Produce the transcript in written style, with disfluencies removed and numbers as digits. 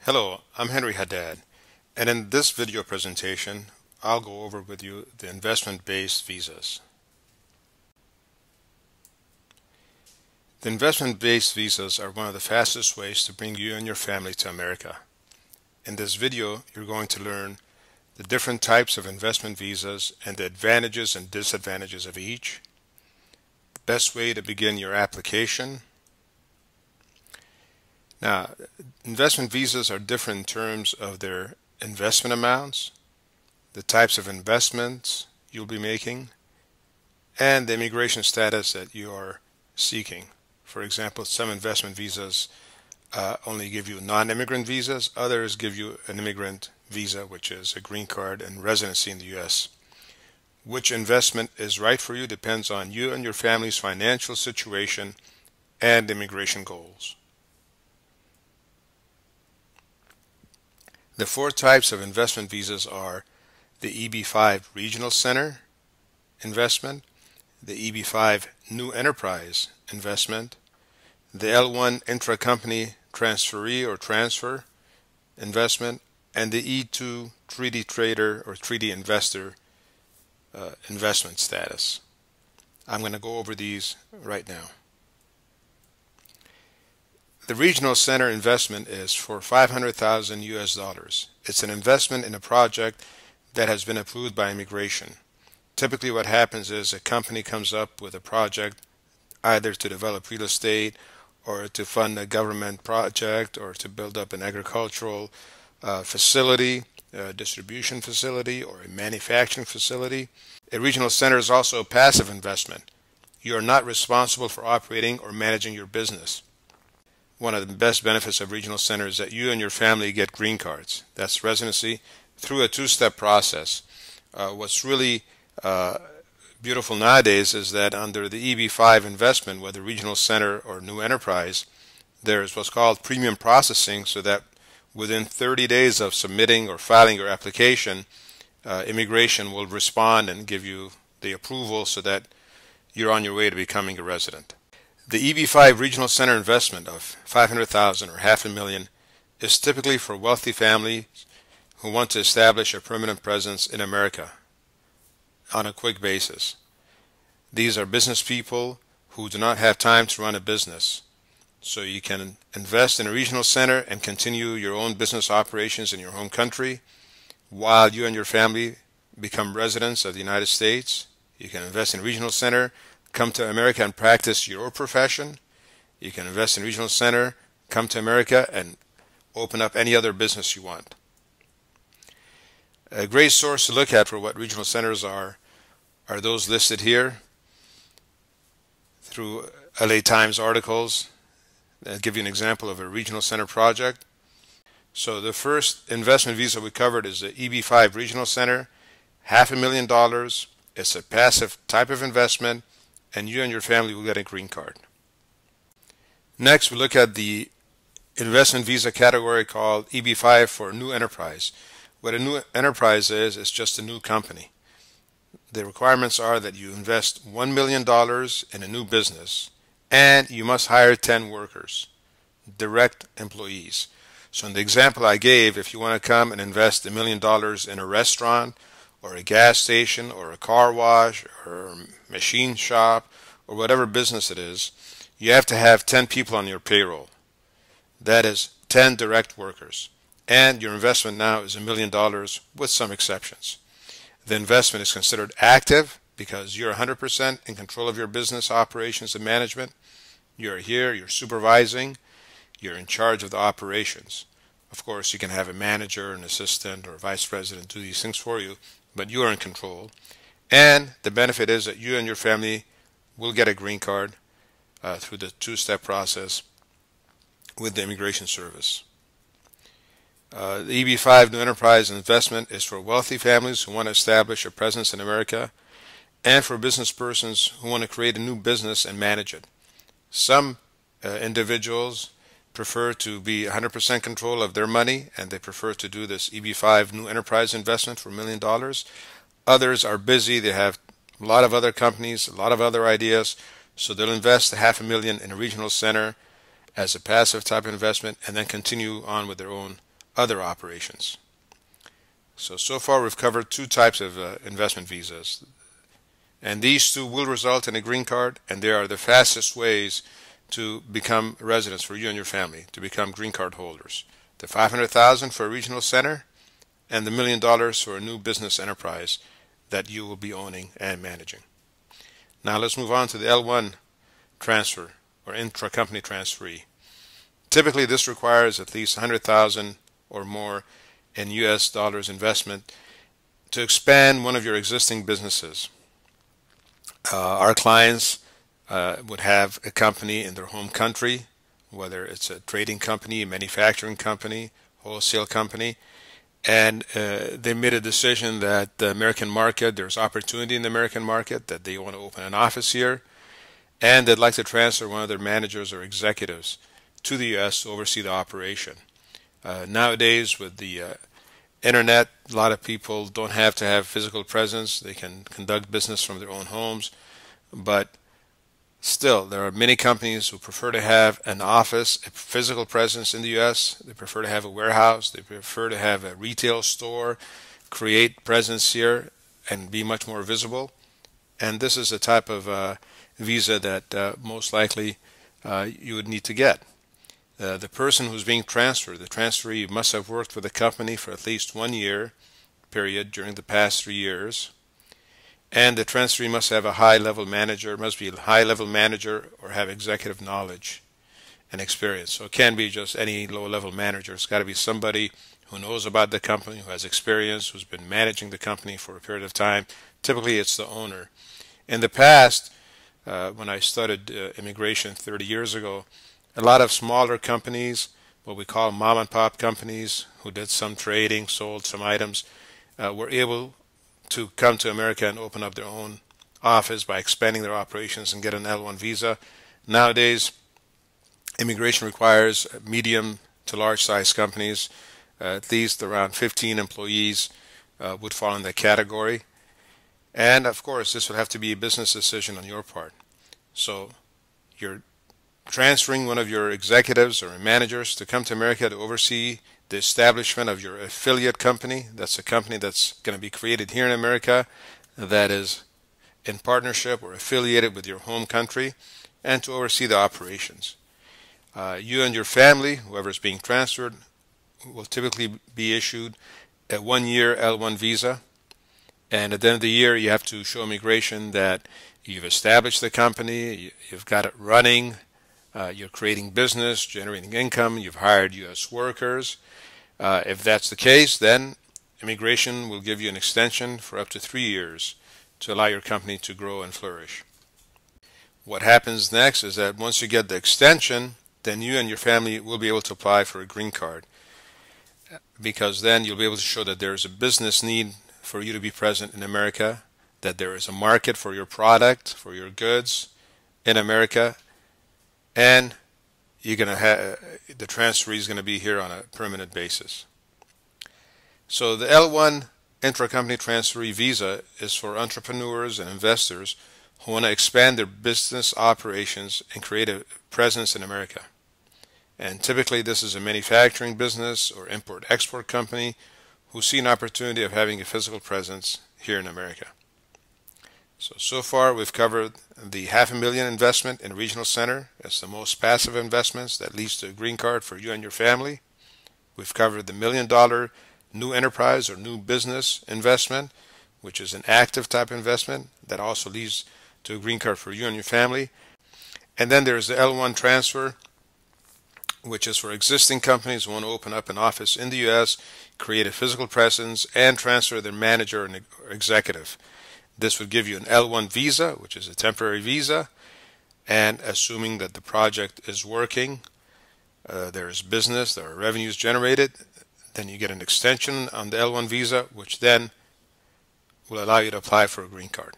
Hello, I'm Henry Haddad, and in this video presentation, I'll go over with you the investment-based visas. The investment-based visas are one of the fastest ways to bring you and your family to America. In this video, you're going to learn the different types of investment visas and the advantages and disadvantages of each, the best way to begin your application. Now, investment visas are different in terms of their investment amounts, the types of investments you'll be making, and the immigration status that you are seeking. For example, some investment visas only give you non-immigrant visas. Others give you an immigrant visa, which is a green card and residency in the U.S. Which investment is right for you depends on you and your family's financial situation and immigration goals. The four types of investment visas are the Eb5 Regional Center investment, the Eb5 New Enterprise investment, the L1 Intracompany Transferee or transfer investment, and the E2 treaty trader or treaty investor investment status. I'm going to go over these right now. The Regional Center investment is for $500,000 US. It's an investment in a project that has been approved by immigration. Typically what happens is a company comes up with a project either to develop real estate or to fund a government project or to build up an agricultural facility, a distribution facility, or a manufacturing facility. A regional center is also a passive investment. You are not responsible for operating or managing your business. One of the best benefits of regional center is that you and your family get green cards. That's residency through a two-step process. What's really beautiful nowadays is that under the Eb5 investment, whether regional center or new enterprise, there's what's called premium processing, so that within 30 days of submitting or filing your application, immigration will respond and give you the approval so that you're on your way to becoming a resident. The Eb5 Regional Center investment of $500,000 or $500,000 is typically for wealthy families who want to establish a permanent presence in America on a quick basis. These are business people who do not have time to run a business. So you can invest in a regional center and continue your own business operations in your home country while you and your family become residents of the United States. You can invest in a regional center, come to America and practice your profession. You can invest in a regional center, come to America and open up any other business you want. A great source to look at for what regional centers are those listed here through LA Times articles that give you an example of a regional center project. So the first investment visa we covered is the Eb5 Regional Center, $500,000. It's a passive type of investment, and you and your family will get a green card. Next, we look at the investment visa category called Eb5 for New Enterprise. What a new enterprise is, it's just a new company. The requirements are that you invest $1 million in a new business, and you must hire 10 workers, direct employees. So in the example I gave, if you want to come and invest $1 million in a restaurant or a gas station or a car wash or a machine shop or whatever business it is, you have to have 10 people on your payroll. That is 10 direct workers. And your investment now is $1 million with some exceptions. The investment is considered active because you're 100% in control of your business operations and management. You're here, you're supervising, you're in charge of the operations. Of course, you can have a manager, an assistant, or a vice president do these things for you, but you are in control. And the benefit is that you and your family will get a green card through the two-step process with the Immigration Service. The Eb5 New Enterprise investment is for wealthy families who want to establish a presence in America and for business persons who want to create a new business and manage it. Some individuals prefer to be 100% control of their money, and they prefer to do this Eb5 New Enterprise investment for $1 million. Others are busy, they have a lot of other companies, a lot of other ideas, so they'll invest $500,000 in a regional center as a passive type of investment and then continue on with their own other operations. So far we've covered two types of investment visas, and these two will result in a green card, and they are the fastest ways to become residents for you and your family, to become green card holders. The $500,000 for a regional center and the $1 million for a new business enterprise that you will be owning and managing. Now let's move on to the L1 transfer or intracompany transferee. Typically this requires at least $100,000 or more in US dollars investment to expand one of your existing businesses. Our clients would have a company in their home country, whether it's a trading company, a manufacturing company, wholesale company, and they made a decision that the American market, there's opportunity in the American market, that they want to open an office here, and they'd like to transfer one of their managers or executives to the U.S. to oversee the operation. Nowadays, with the internet, a lot of people don't have to have physical presence. They can conduct business from their own homes, but still, there are many companies who prefer to have an office, a physical presence in the U.S. They prefer to have a warehouse. They prefer to have a retail store, create presence here, and be much more visible. And this is a type of visa that most likely you would need to get. The person who's being transferred, the transferee, must have worked for the company for at least 1 year period during the past 3 years. And the transferee must have a high-level manager, must be a high-level manager or have executive knowledge and experience. So it can't be just any low-level manager. It's got to be somebody who knows about the company, who has experience, who's been managing the company for a period of time. Typically, it's the owner. In the past, when I studied immigration 30 years ago, a lot of smaller companies, what we call mom-and-pop companies, who did some trading, sold some items, were able to come to America and open up their own office by expanding their operations and get an L1 visa. Nowadays, immigration requires medium to large size companies, at least around 15 employees would fall in that category. And of course, this would have to be a business decision on your part. So you're transferring one of your executives or managers to come to America to oversee the establishment of your affiliate company. That's a company that's going to be created here in America that is in partnership or affiliated with your home country, and to oversee the operations. You and your family, whoever is being transferred, will typically be issued a 1-year L1 visa, and at the end of the year you have to show immigration that you've established the company, you've got it running, you're creating business, generating income, you've hired U.S. workers. If that's the case, then immigration will give you an extension for up to 3 years to allow your company to grow and flourish. What happens next is that once you get the extension, then you and your family will be able to apply for a green card, because then you'll be able to show that there is a business need for you to be present in America, that there is a market for your product, for your goods in America, and you're going to have the transferee is going to be here on a permanent basis. So the L1 intracompany transferee visa is for entrepreneurs and investors who want to expand their business operations and create a presence in America. And typically this is a manufacturing business or import-export company who see an opportunity of having a physical presence here in America. So far we've covered the $500,000 investment in a regional center. That's the most passive investments that leads to a green card for you and your family. We've covered the $1 million new enterprise or new business investment, which is an active type investment that also leads to a green card for you and your family. And then there's the L1 transfer, which is for existing companies who want to open up an office in the U.S., create a physical presence, and transfer their manager and executive. This would give you an L1 visa, which is a temporary visa, and assuming that the project is working, there is business, there are revenues generated, then you get an extension on the L1 visa, which then will allow you to apply for a green card.